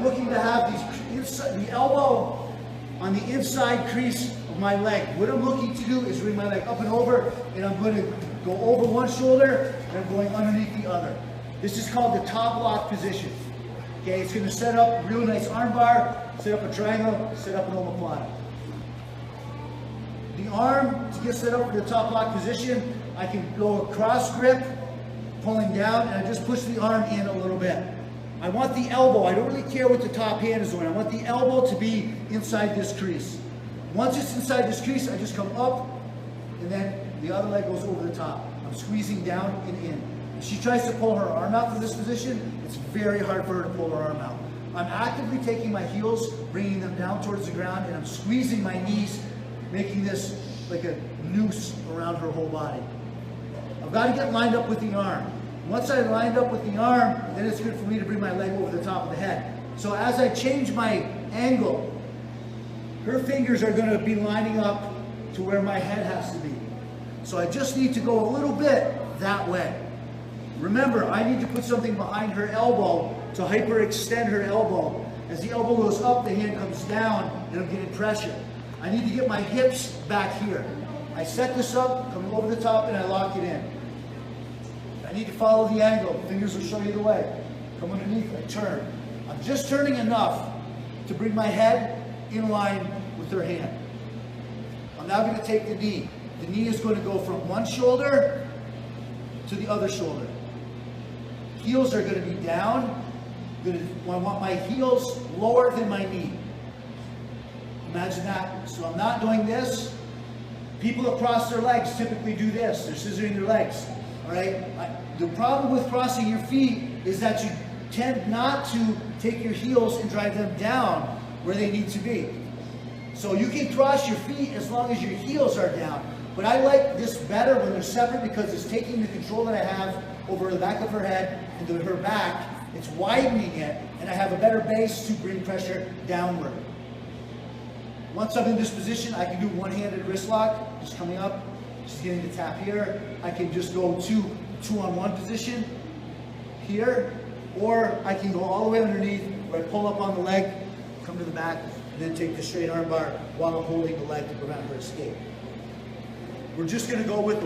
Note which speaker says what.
Speaker 1: looking to have the elbow on the inside crease of my leg. What I'm looking to do is bring my leg up and over, and I'm going to go over one shoulder, and I'm going underneath the other. This is called the top lock position. Okay, it's going to set up a real nice arm bar, set up a triangle, set up an omoplata. The arm, to get set up for the top lock position, I can go a cross grip, pulling down, and I just push the arm in a little bit. I want the elbow, I don't really care what the top hand is doing, I want the elbow to be inside this crease. Once it's inside this crease, I just come up, and then the other leg goes over the top. I'm squeezing down and in. If she tries to pull her arm out from this position, it's very hard for her to pull her arm out. I'm actively taking my heels, bringing them down towards the ground, and I'm squeezing my knees, making this like a noose around her whole body. I've got to get lined up with the arm. Once I lined up with the arm, then it's good for me to bring my leg over the top of the head. So as I change my angle, her fingers are going to be lining up to where my head has to be. So I just need to go a little bit that way. Remember, I need to put something behind her elbow to hyperextend her elbow. As the elbow goes up, the hand comes down, and I'm getting pressure. I need to get my hips back here. I set this up, coming over the top, and I lock it in. I need to follow the angle. Fingers will show you the way. Come underneath, I turn. I'm just turning enough to bring my head in line with her hand. I'm now going to take the knee. The knee is going to go from one shoulder to the other shoulder. Heels are going to be down. I want my heels lower than my knee. Imagine that. So I'm not doing this. People across their legs typically do this. They're scissoring their legs. All right? The problem with crossing your feet is that you tend not to take your heels and drive them down where they need to be. So you can cross your feet as long as your heels are down. But I like this better when they're separate because it's taking the control that I have over the back of her head and to her back. It's widening it, and I have a better base to bring pressure downward. Once I'm in this position, I can do one-handed wrist lock, just coming up, just getting the tap here. I can just go two-on-one position here, or I can go all the way underneath where I pull up on the leg, come to the back, and then take the straight arm bar while I'm holding the leg to prevent her escape. We're just going to go with the